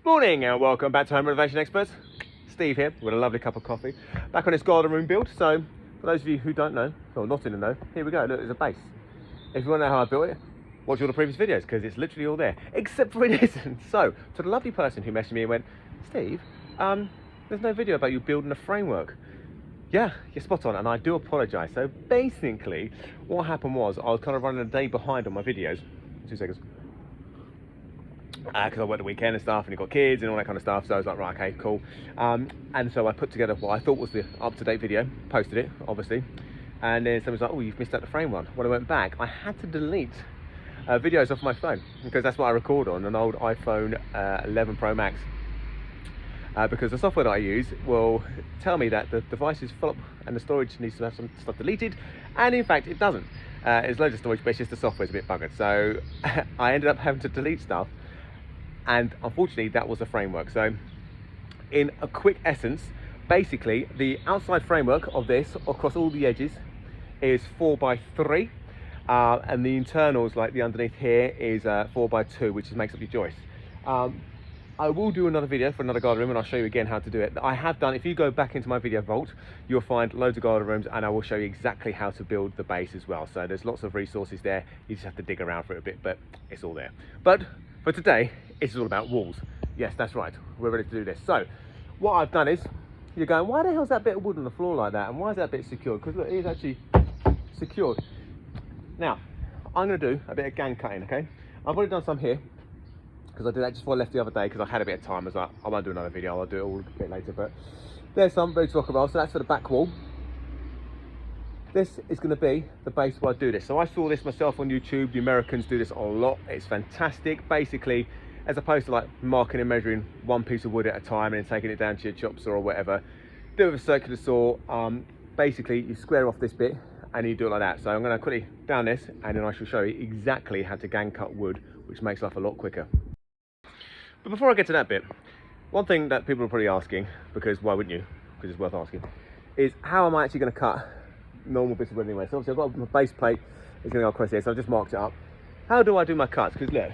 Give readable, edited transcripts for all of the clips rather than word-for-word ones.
Morning and welcome back to Home Renovation Experts. Steve here with a lovely cup of coffee. Back on this garden room build. So for those of you who don't know, or not in the know, here we go. Look, there's a base. If you want to know how I built it, watch all the previous videos because it's literally all there, except for it isn't. So to the lovely person who messaged me and went, Steve, there's no video about you building a framework. Yeah, you're spot on, and I do apologise. So basically, what happened was I was kind of running a day behind on my videos. 2 seconds. Because I worked the weekend and stuff, and you've got kids and all that kind of stuff. So I was like, right, okay, cool. And so I put together what I thought was the up-to-date video, posted it, obviously. And then someone was like, oh, you've missed out the frame one. When I went back, I had to delete videos off my phone because that's what I record on, an old iPhone 11 Pro Max. Because the software that I use will tell me that the device is full up and the storage needs to have some stuff deleted. And in fact, it doesn't. There's loads of storage, but it's just the software's a bit buggered. So I ended up having to delete stuff. And unfortunately, that was a framework. So in a quick essence, basically the outside framework of this across all the edges is 4x3. And the internals, like the underneath here, is 4x2, which makes up your joist. I will do another video for another garden room and I'll show you again how to do it. I have done, if you go back into my video vault, you'll find loads of garden rooms and I will show you exactly how to build the base as well. So there's lots of resources there. You just have to dig around for it a bit, but it's all there. But for today, it's all about walls. Yes, that's right. We're ready to do this. So what I've done is, you're going, why the hell's that bit of wood on the floor like that? And why is that bit secured? Because look, it is actually secured. Now, I'm gonna do a bit of gang cutting, okay? I've already done some here, because I did that just before I left the other day, because I had a bit of time. I was like, I won't do another video, I'll do it all a bit later. But there's some ready to rock and roll. So that's for the back wall. This is going to be the base where I do this. So I saw this myself on YouTube. The Americans do this a lot. It's fantastic. Basically, as opposed to like marking and measuring one piece of wood at a time and then taking it down to your chop saw or whatever, do it with a circular saw. Basically, you square off this bit and you do it like that. So I'm going to quickly down this and then I shall show you exactly how to gang cut wood, which makes life a lot quicker. But before I get to that bit, one thing that people are probably asking, because why wouldn't you? Because it's worth asking, is how am I actually going to cut normal bits of wood anyway? So obviously I've got my base plate is going to go across here, so I've just marked it up. How do I do my cuts? Because look,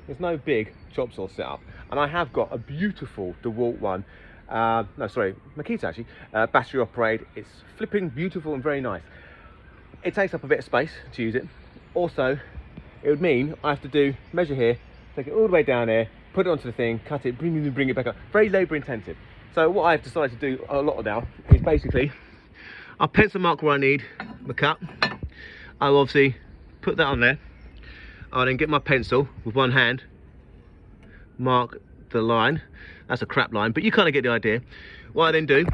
there's no big chop saw set up, and I have got a beautiful DeWalt one. No, sorry, Makita actually, battery operated. It's flipping beautiful and very nice. It takes up a bit of space to use it. Also, it would mean I have to measure here, take it all the way down here, put it onto the thing, cut it, bring it back up. Very labour intensive. So what I've decided to do a lot of now is basically, I'll pencil mark where I need my cut. I'll obviously put that on there. I'll then get my pencil with one hand, mark the line. That's a crap line, but you kind of get the idea. What I then do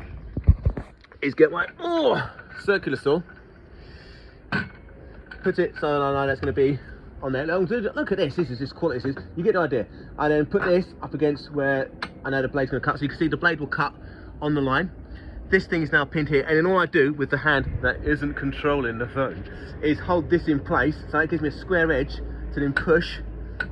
is get my circular saw, put it so I know that's going to be on there. Look at this, this is quality, you get the idea. I then put this up against where I know the blade's going to cut, so you can see the blade will cut on the line. This thing is now pinned here, and then all I do with the hand that isn't controlling the phone is hold this in place, so it gives me a square edge to then push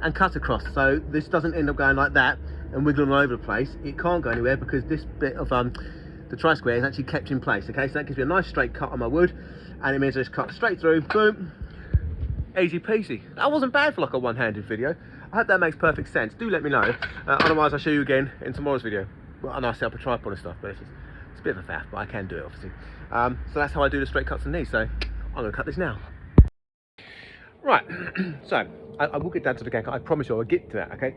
and cut across. So this doesn't end up going like that and wiggling all over the place. It can't go anywhere because this bit of the tri-square is actually kept in place. Okay, so that gives me a nice straight cut on my wood, and it means I just cut straight through, boom, easy peasy. That wasn't bad for like a one-handed video. I hope that makes perfect sense. Do let me know. Otherwise, I'll show you again in tomorrow's video. Well, I know I set up a tripod and stuff, but it's a bit of a faff, but I can do it, obviously. So that's how I do the straight cuts on these. So I'm going to cut this now. Right, so I will get down to the gang cut. I promise you I'll get to that, okay?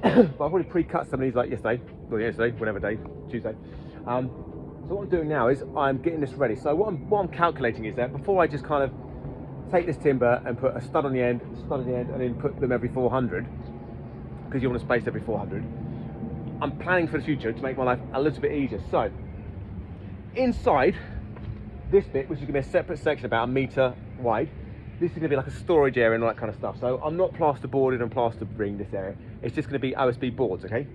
But I've already pre-cut some of these like yesterday, whatever day, Tuesday. So what I'm doing now is I'm getting this ready. So what I'm calculating is that before I just kind of take this timber and put a stud on the end, and then put them every 400, because you want to space every 400. I'm planning for the future to make my life a little bit easier. So inside this bit, which is going to be a separate section about 1 meter wide, this is going to be like a storage area and all that kind of stuff. So I'm not plasterboarding and plastering this area. It's just going to be OSB boards, okay?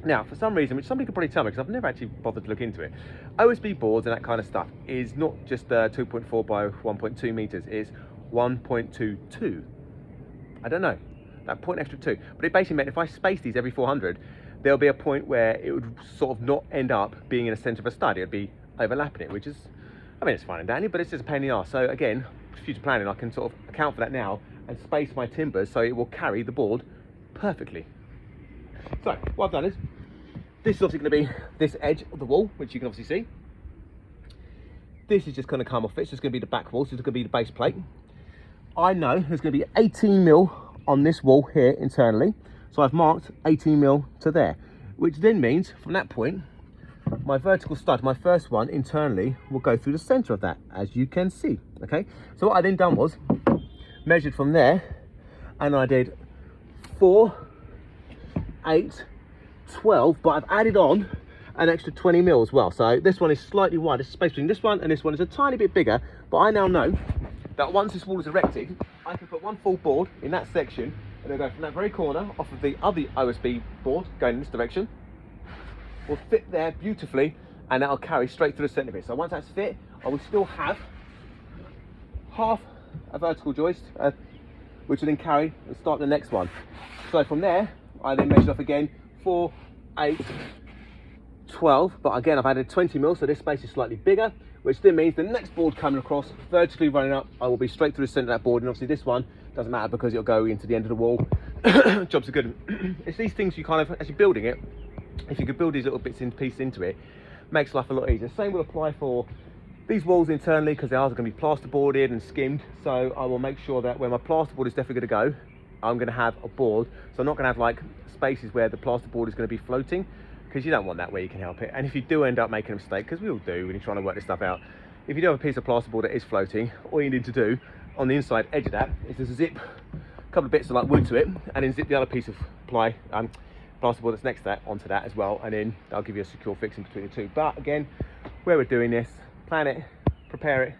Now, for some reason, which somebody could probably tell me because I've never actually bothered to look into it, OSB boards and that kind of stuff is not just 2.4 by 1.2 meters, it's 1.22. I don't know, that point extra 2. But it basically meant if I space these every 400, there'll be a point where it would sort of not end up being in the center of a stud. It would be overlapping it, which is, I mean, it's fine and dandy, but it's just a pain in the arse. So again, future planning, I can sort of account for that now and space my timbers so it will carry the board perfectly. So what I've done is, this is obviously going to be this edge of the wall, which you can obviously see. This is just going to come off it. It's just going to be the back wall, so it's going to be the base plate. I know there's going to be 18 mil on this wall here internally, so I've marked 18 mil to there, which then means from that point, my vertical stud, my first one internally, will go through the center of that, as you can see. Okay, so what I then done was measured from there, and I did 4, 8, 12, but I've added on an extra 20 mil as well. So this one is slightly wider. The space between this one and this one is a tiny bit bigger, but I now know that once this wall is erected, I can put one full board in that section, and it'll go from that very corner off of the other OSB board going in this direction, will fit there beautifully, and that'll carry straight through the centre of it. So once that's fit, I will still have half a vertical joist, which will then carry and start the next one. So from there, I then measured off again 4, 8, 12, but again I've added 20 mil, so this space is slightly bigger, which then means the next board coming across, vertically running up, I will be straight through the centre of that board, and obviously this one doesn't matter because it'll go into the end of the wall. Jobs are good. It's these things you kind of, as you're building it, if you could build these little bits in piece into it, makes life a lot easier. Same will apply for these walls internally, because they are going to be plasterboarded and skimmed, so I will make sure that where my plasterboard is definitely going to go, I'm going to have a board, so I'm not going to have like spaces where the plasterboard is going to be floating, because you don't want that where you can help it. And if you do end up making a mistake, because we all do when you're trying to work this stuff out, if you do have a piece of plasterboard that is floating, all you need to do on the inside edge of that is just zip a couple of bits of like wood to it, and then zip the other piece of plasterboard that's next to that onto that as well, and then that'll give you a secure fix in between the two. But again, where we're doing this, plan it, prepare it,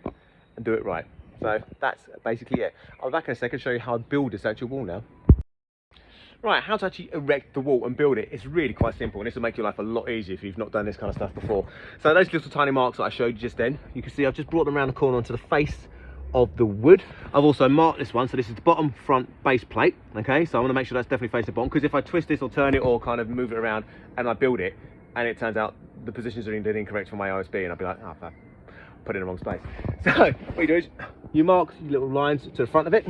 and do it right. So that's basically it. I'll be back in a second to show you how I build this actual wall now. Right, how to actually erect the wall and build it. It's really quite simple, and this will make your life a lot easier if you've not done this kind of stuff before. So those little tiny marks that I showed you just then, you can see I've just brought them around the corner onto the face of the wood. I've also marked this one, so this is the bottom front base plate. Okay, so I want to make sure that's definitely facing the bottom, because if I twist this or turn it or kind of move it around and I build it, and it turns out the positions are incorrect for my OSB, and I'll be like, oh, I put it in the wrong space. So what you do is you mark your little lines to the front of it,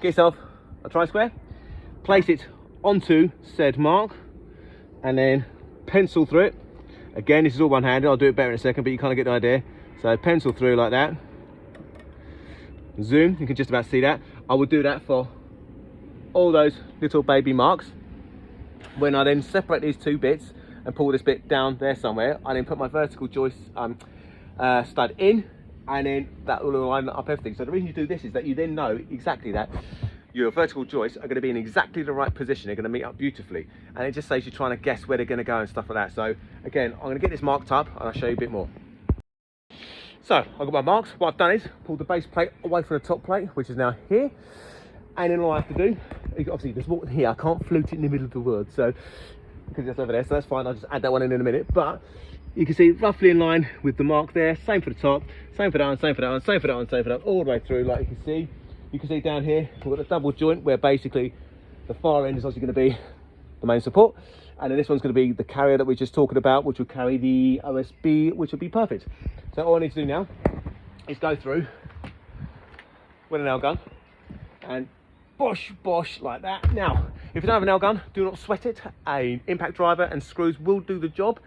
get yourself a tri-square, place it onto said mark, and then pencil through it. Again, this is all one-handed, I'll do it better in a second, but you kind of get the idea. So pencil through like that, zoom, you can just about see that. I will do that for all those little baby marks. When I then separate these two bits and pull this bit down there somewhere, I then put my vertical joist stud in, and then that will line up everything. So the reason you do this is that you then know exactly that your vertical joists are going to be in exactly the right position. They're going to meet up beautifully, and it just saves you trying to guess where they're going to go and stuff like that. So again, I'm going to get this marked up and I'll show you a bit more. So I've got my marks. What I've done is pulled the base plate away from the top plate, which is now here, and then all I have to do, obviously there's more here, I can't float it in the middle of the word, so because it's over there, so that's fine, I'll just add that one in a minute. But you can see roughly in line with the mark there. Same for the top, same for that one, same for that one, same for that one, same for that one, all the way through. Like you can see. You can see down here, we've got the double joint where basically the far end is obviously going to be the main support, and then this one's going to be the carrier that we're just talking about, which will carry the OSB, which will be perfect. So all I need to do now is go through with a nail gun and bosh, bosh, like that. Now, if you don't have a nail gun, do not sweat it. An impact driver and screws will do the job.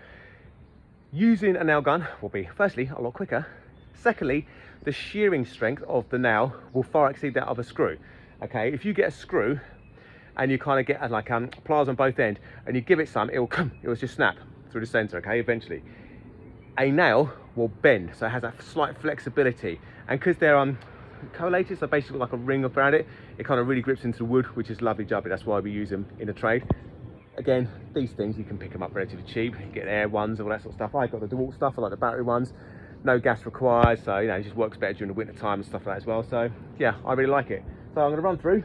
Using a nail gun will be, firstly, a lot quicker. Secondly, the shearing strength of the nail will far exceed that of a screw. Okay, if you get a screw and you kind of get like pliers on both ends and you give it some, it will just snap through the center. Okay, eventually. A nail will bend, so it has that slight flexibility, and because they're collated, so basically like a ring around it, it kind of really grips into the wood, which is lovely jubbly. That's why we use them in the trade. Again, these things you can pick them up relatively cheap. You get air ones, all that sort of stuff. I got the DeWalt stuff, I like the battery ones. No gas required, so you know, it just works better during the winter time and stuff like that as well. So yeah, I really like it. So I'm going to run through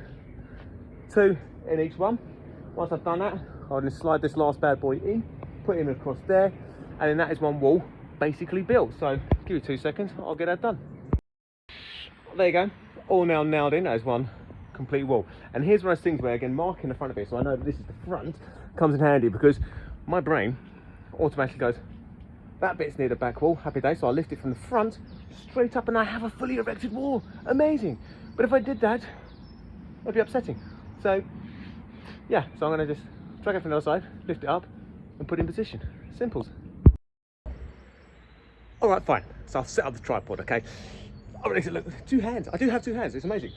2 in each one. Once I've done that, I'll just slide this last bad boy in, put him across there, and then that is one wall basically built. So give me 2 seconds, I'll get that done. There you go, all now nailed in. That is one complete wall. And here's one of those things where, again, marking the front of it, so I know that this is the front, comes in handy, because my brain automatically goes, that bit's near the back wall, happy day. So I lift it from the front straight up and I have a fully erected wall. Amazing. But if I did that, it'd be upsetting. So yeah, so I'm going to just drag it from the other side, lift it up, and put it in position. Simples. All right, fine. So I've set up the tripod, okay? Oh, look, 2 hands. I do have 2 hands, it's amazing.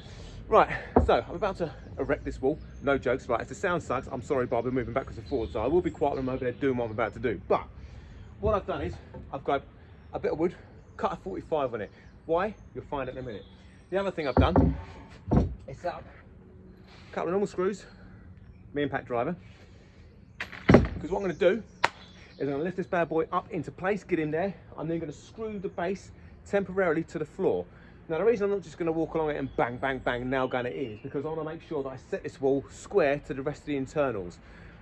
Right, so I'm about to erect this wall. No jokes, right? If the sound sucks, I'm sorry, but I'll be moving backwards and forwards, so I will be quiet when I'm over there doing what I'm about to do. But what I've done is, I've got a bit of wood, cut a 45 on it. Why? You'll find it in a minute. The other thing I've done is set up a couple of normal screws, me impact driver, because what I'm going to do is I'm going to lift this bad boy up into place, get in there. I'm then going to screw the base temporarily to the floor. Now the reason I'm not just going to walk along it and bang, bang, bang, nail gun it in is because I want to make sure that I set this wall square to the rest of the internals.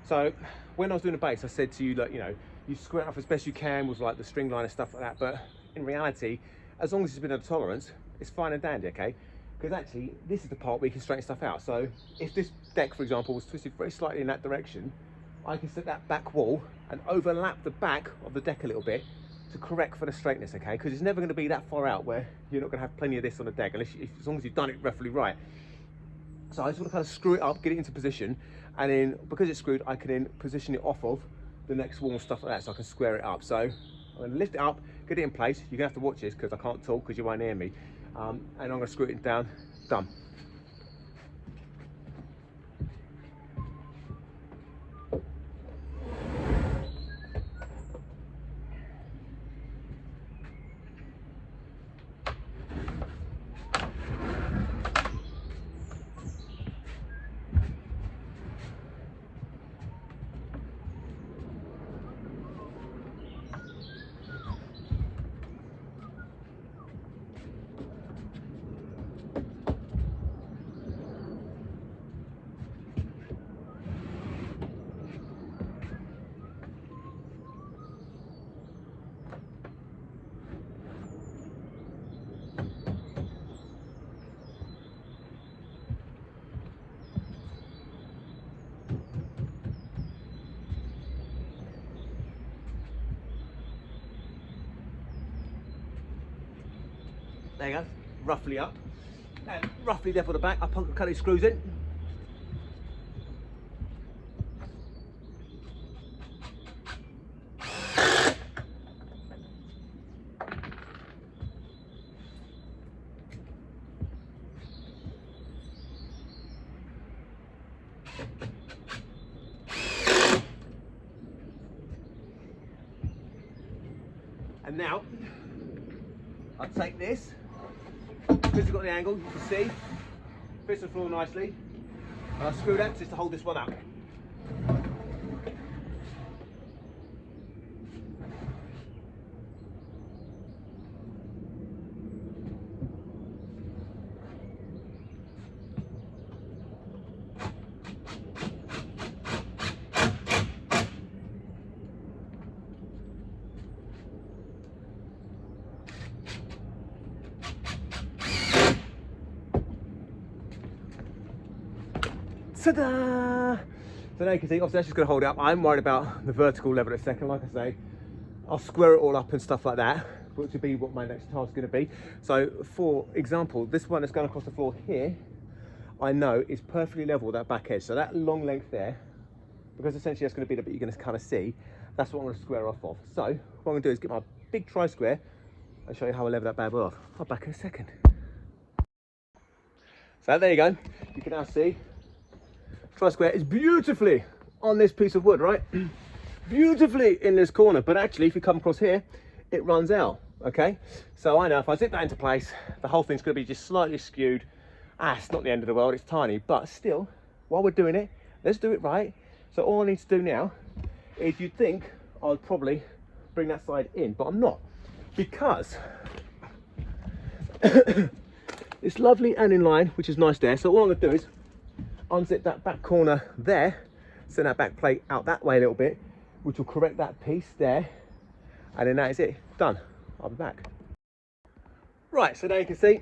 So when I was doing the base, I said to you, like, you know, you square it up as best you can with like the string line and stuff like that. But in reality, as long as it's been a tolerance, it's fine and dandy, okay? Because actually, this is the part where you can straighten stuff out. So if this deck, for example, was twisted very slightly in that direction, I can set that back wall and overlap the back of the deck a little bit to correct for the straightness, okay? Because it's never going to be that far out where you're not going to have plenty of this on the deck, unless as long as you've done it roughly right. So I just want to kind of screw it up, get it into position, and then because it's screwed, I can then position it off of the next wall and stuff like that, so I can square it up. So I'm going to lift it up, get it in place. You're going to have to watch this because I can't talk because you won't hear me. And I'm going to screw it down. Done. There you go, roughly up, and roughly level the back. I cut these screws in. And now, I'll take this. Because you've got the angle, you can see, fits the floor nicely. And I'll screw that just to hold this one up. Ta-da! So now you can see, obviously that's just going to hold it up. I'm worried about the vertical level in a second. Like I say, I'll square it all up and stuff like that, which will be what my next task is going to be. So for example, this one that's going across the floor here, I know is perfectly level with that back edge. So that long length there, because essentially that's going to be the bit you're going to kind of see, that's what I'm going to square off of. So what I'm going to do is get my big tri-square and show you how I level that bad boy off. I'll back in a second. So there you go. You can now see tri-square is beautifully on this piece of wood, right? Beautifully in this corner, but actually if you come across here, it runs out, okay? So I know if I zip that into place, the whole thing's gonna be just slightly skewed. It's not the end of the world, it's tiny, but still, while we're doing it, let's do it right. So all I need to do now is you'd think I'd probably bring that side in, but I'm not, because it's lovely and in line, which is nice there. So all I'm gonna do is unzip that back corner there, send that back plate out that way a little bit, which will correct that piece there, and then that is it, done. I'll be back. Right, so now you can see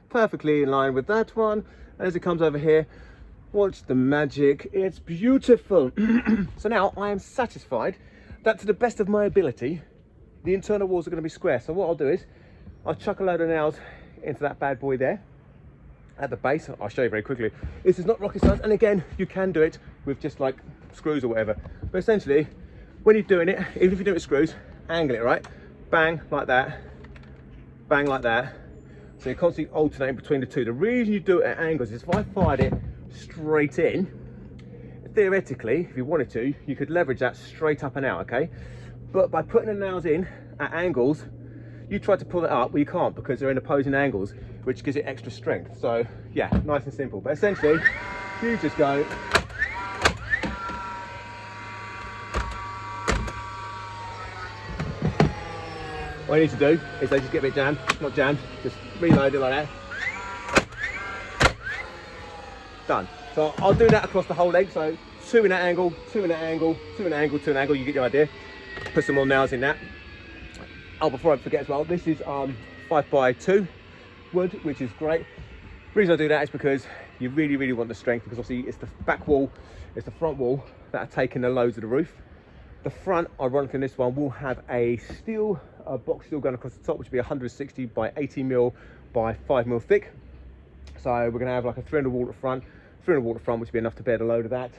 perfectly in line with that one. As it comes over here, watch the magic, it's beautiful. So now I am satisfied that to the best of my ability, the internal walls are going to be square. So what I'll do is I'll chuck a load of nails into that bad boy there at the base. I'll show you very quickly. This is not rocket science, and again, you can do it with just like screws or whatever. But essentially, when you're doing it, even if you do it with screws, angle it, right? Bang, like that. Bang, like that. So you're constantly alternating between the two. The reason you do it at angles is if I fired it straight in, theoretically, if you wanted to, you could leverage that straight up and out, okay? But by putting the nails in at angles, you try to pull it up, well you can't because they're in opposing angles, which gives it extra strength. So yeah, nice and simple. But essentially, you just go, what you need to do is they just get a bit jammed, not jammed, just reload it like that. Done. So I'll do that across the whole leg. So 2 in that angle, 2 in that angle, 2 in that angle, 2 in that angle, you get the idea. Put some more nails in that. Oh, before I forget as well, this is 5x2 wood, which is great. The reason I do that is because you really want the strength, because obviously it's the back wall, it's the front wall that are taking the loads of the roof. The front, ironically, in this one will have a steel box steel going across the top, which will be 160 by 80 mil by 5 mil thick. So we're going to have like a 300 wall at the front, 300 wall at the front, which will be enough to bear the load of that.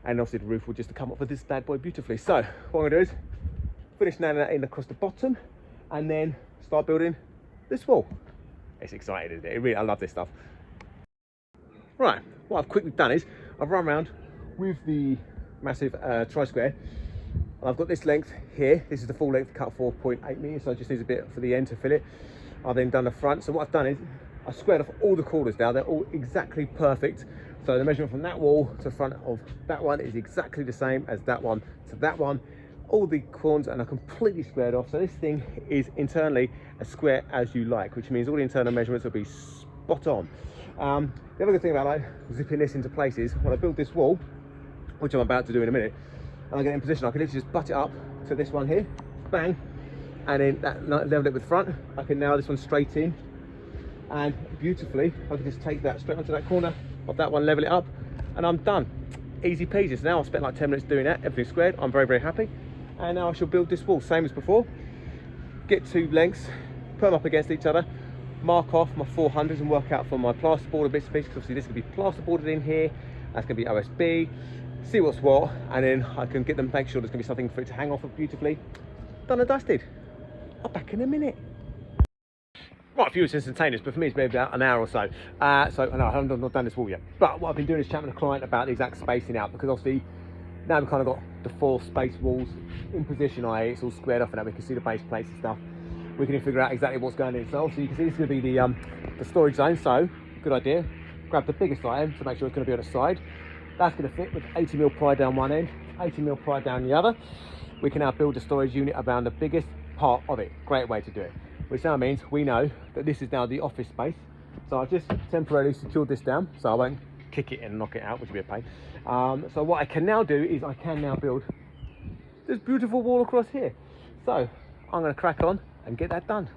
And obviously the roof will just come up with this bad boy beautifully. So what I'm going to do is finish nailing that in across the bottom and then start building this wall. It's exciting, isn't it? I love this stuff. Right, what I've quickly done is I've run around with the massive tri-square. I've got this length here. This is the full length cut 4.8 meters, so it just needs a bit for the end to fill it. I've then done the front. So what I've done is I squared off all the corners now. They're all exactly perfect. So the measurement from that wall to the front of that one is exactly the same as that one to that one. All the corners are completely squared off. So this thing is internally as square as you like, which means all the internal measurements will be spot on. The other good thing about like zipping this into place is when I build this wall, which I'm about to do in a minute, and I get in position, I can literally just butt it up to this one here, bang, and then that level it with front. I can nail this one straight in, and beautifully, I can just take that straight onto that corner of that one, level it up, and I'm done. Easy peasy. So now I've spent like 10 minutes doing that, everything's squared, I'm very happy. And now I shall build this wall, same as before. Get 2 lengths, put them up against each other, mark off my 400s and work out for my plasterboard and bits and pieces, because obviously this can be plasterboarded in here, that's going to be OSB, see what's what, and then I can get them, make sure there's going to be something for it to hang off of beautifully. Done and dusted. I'll back in a minute. Right, for you it's instantaneous, but for me it's maybe about an hour or so. So no, I haven't done this wall yet. But what I've been doing is chatting with the client about the exact spacing out, because obviously now we've kind of got the 4 space walls in position, i.e. it's all squared off and that we can see the base plates and stuff. We can figure out exactly what's going in. So obviously you can see this is going to be the storage zone, so good idea. Grab the biggest item to make sure it's going to be on the side. That's going to fit with 80 mil pry down one end, 80 mil pry down the other. We can now build a storage unit around the biggest part of it. Great way to do it. Which now means we know that this is now the office space. So I've just temporarily secured this down, so I won't kick it and knock it out, which would be a pain. So what I can now do is I can now build this beautiful wall across here. So I'm going to crack on and get that done.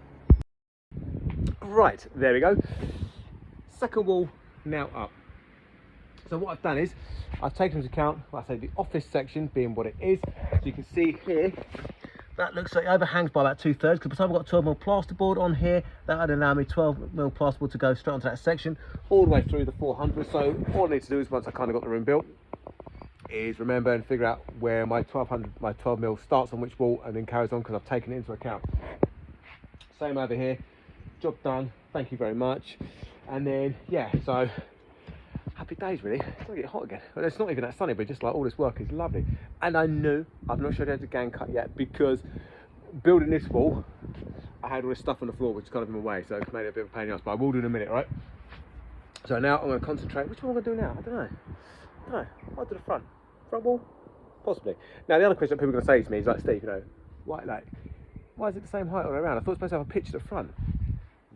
Right, there we go. Second wall now up. So what I've done is I've taken into account, well, I say the office section being what it is. So you can see here, that looks like it overhangs by about 2/3, because by the time I've got 12 mil plasterboard on here, that would allow me 12 mil plasterboard to go straight onto that section all the way through the 400. So all I need to do is, once I kind of got the room built, is remember and figure out where my 12 mil starts on which wall and then carries on, because I've taken it into account. Same over here, job done, thank you very much. And then yeah, so happy days really. It's not getting hot again, but it's not even that sunny, but just like all this work is lovely. And I knew I've not showed you how to gang cut yet, because building this wall I had all this stuff on the floor which is kind of in my way, so it's made it a bit of a pain in the ass, but I will do in a minute, right? So now I'm going to concentrate. Which one am I going to do now? I don't know. I'll do the front wall, possibly. Now the other question that people are going to say to me is like, Steve, you know, why is it the same height all the way around? I thought it was supposed to have a pitch at the front.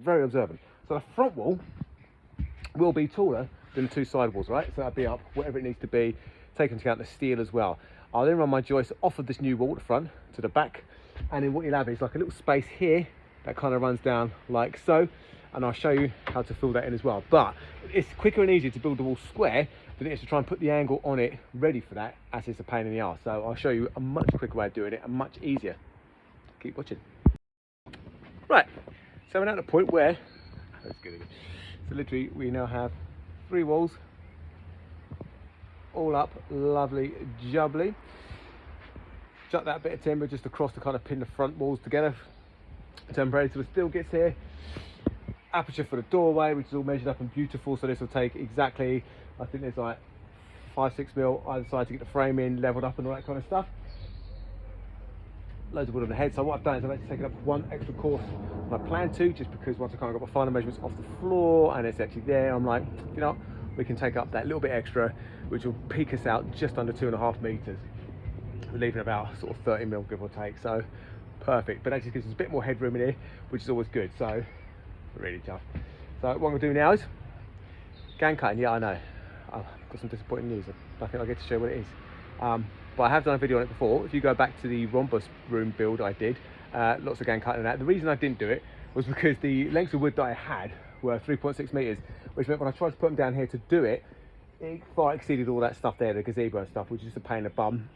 Very observant. So the front wall will be taller than the 2 side walls, right? So that'll be up whatever it needs to be, taking into account the steel as well. I'll then run my joist off of this new wall at the front to the back, and then what you'll have is like a little space here that kind of runs down like so, and I'll show you how to fill that in as well. But it's quicker and easier to build the wall square than it is to try and put the angle on it ready for that, as it's a pain in the arse. So I'll show you a much quicker way of doing it and much easier. Keep watching. Right, so we're at the point where, that's good. So literally we now have 3 walls all up, lovely jubbly. Chuck that bit of timber just across to kind of pin the front walls together temporarily so it still gets here. Aperture for the doorway, which is all measured up and beautiful, so this will take exactly, I think there's like 5-6 mil either side to get the frame in, leveled up and all that kind of stuff. Loads of wood on the head. So what I've done is I've actually taken up one extra course than I planned to, just because once I kind of got my final measurements off the floor and it's actually there, I'm like, you know, we can take up that little bit extra, which will peak us out just under 2.5 meters. We're leaving about sort of 30 mil, give or take. So perfect, but that just gives us a bit more headroom in here, which is always good. So really tough. So what I'm gonna do now is gang cutting. Yeah, I know, I've got some disappointing news. I think I'll get to show what it is. But I have done a video on it before. If you go back to the rhombus room build I did, lots of gang cutting and that. The reason I didn't do it was because the lengths of wood that I had were 3.6 meters, which meant when I tried to put them down here to do it, it far exceeded all that stuff there, the gazebo and stuff, which is just a pain in the bum.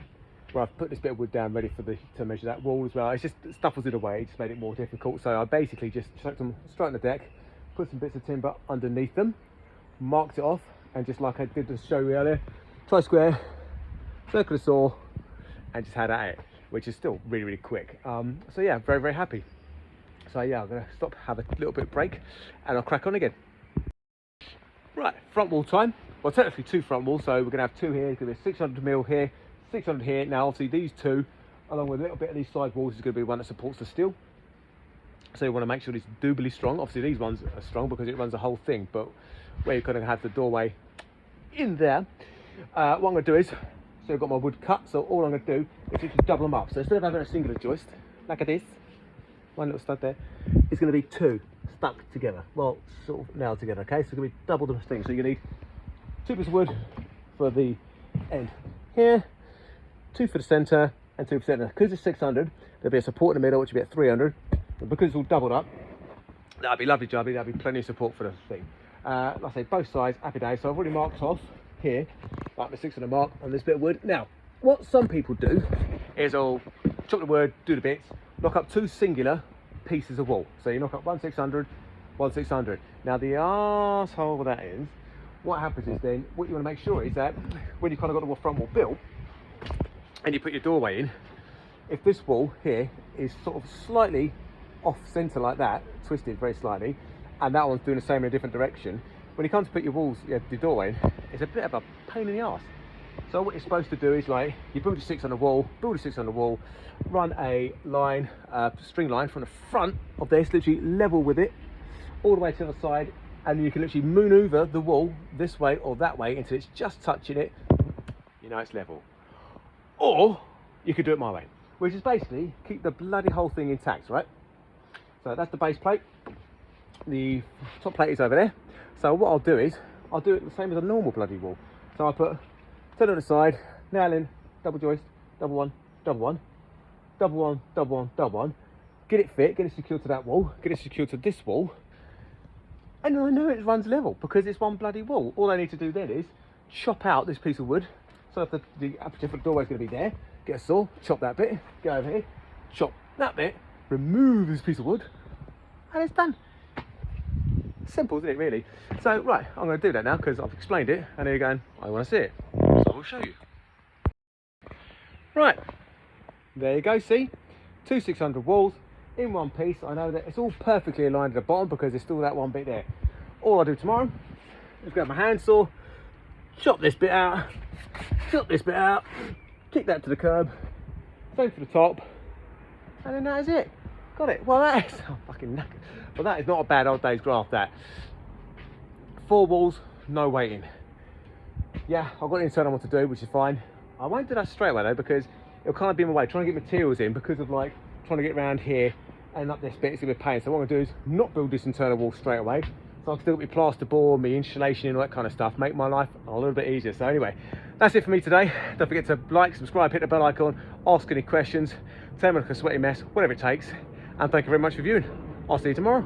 Where I've put this bit of wood down ready for to measure that wall as well. It's just stuff was in the way, it just made it more difficult. So I basically just chucked them straight on the deck, put some bits of timber underneath them, marked it off, and just like I did to show you earlier, tri-square, circular saw, and just had at it, which is still really, really quick. So yeah, very, very happy. So yeah, I'm gonna stop, have a little bit of break, and I'll crack on again. Right, front wall time. Well, technically 2 front walls, so we're gonna have 2 here. It's gonna be 600 mil here, 600 here. Now obviously these 2 along with a little bit of these side walls is going to be one that supports the steel, so you want to make sure it's doubly strong. Obviously these ones are strong because it runs the whole thing, but where you're going to have the doorway in there, what I'm going to do is, so I've got my wood cut, so all I'm going to do is just double them up. So instead of having a singular joist like this, one little stud there, it's going to be 2 stuck together, well sort of nailed together. Okay, so it's going to be double the thing. So you're going to need 2 pieces of wood for the end here, 2 for the center, and 2 for the center. Because it's 600, there'll be a support in the middle, which will be at 300. But because it's all doubled up, that'll be lovely jubbly. That'll be plenty of support for the thing. Like I say, both sides, happy days. So I've already marked off here, like the 600 mark on this bit of wood. Now, what some people do is all chop the wood, do the bits, knock up 2 singular pieces of wall. So you knock up 1 600, 1 600. Now the arsehole that is, what happens is then, what you want to make sure is that when you kind of got the front wall built, and you put your doorway in, if this wall here is sort of slightly off center like that, twisted very slightly, and that one's doing the same in a different direction, when you come to put your walls, your doorway in, it's a bit of a pain in the arse. So what you're supposed to do is, like, you build your 6 on the wall, run a line, string line from the front of this, literally level with it, all the way to the other side, and you can literally maneuver the wall this way or that way until it's just touching it, you know it's level. Or you could do it my way, which is basically keep the bloody whole thing intact, right? So that's the base plate. The top plate is over there. So what I'll do is, I'll do it the same as a normal bloody wall. So I'll put 10 on the side, nail in, double joist, double one, double one, double one, double one, double one, get it fit, get it secured to that wall, get it secured to this wall, and then I know it runs level because it's one bloody wall. All I need to do then is chop out this piece of wood. So if the aperture for the doorway is going to be there, get a saw, chop that bit, go over here, chop that bit, remove this piece of wood, and it's done. Simple, isn't it, really? So, right, I'm going to do that now because I've explained it, and you're going, I want to see it. So I will show you. Right, there you go, see? 2 600 walls in one piece. I know that it's all perfectly aligned at the bottom because there's still that one bit there. All I do tomorrow is grab my handsaw, chop this bit out, kick that to the curb, same for the top, and then that is it. Got it. Well, that is, I'm fucking knackered. Well, that is not a bad old day's graft, that. 4 walls, no waiting. Yeah, I've got an internal one to do, which is fine. I won't do that straight away though, because it'll kind of be in my way, trying to get materials in, because of like, trying to get around here and up this bit, it's gonna be a pain. So what I'm gonna do is not build this internal wall straight away. So I'll still get my plasterboard, my insulation and all that kind of stuff, make my life a little bit easier. So anyway, that's it for me today. Don't forget to like, subscribe, hit the bell icon, ask any questions, tell me like a sweaty mess, whatever it takes. And thank you very much for viewing. I'll see you tomorrow.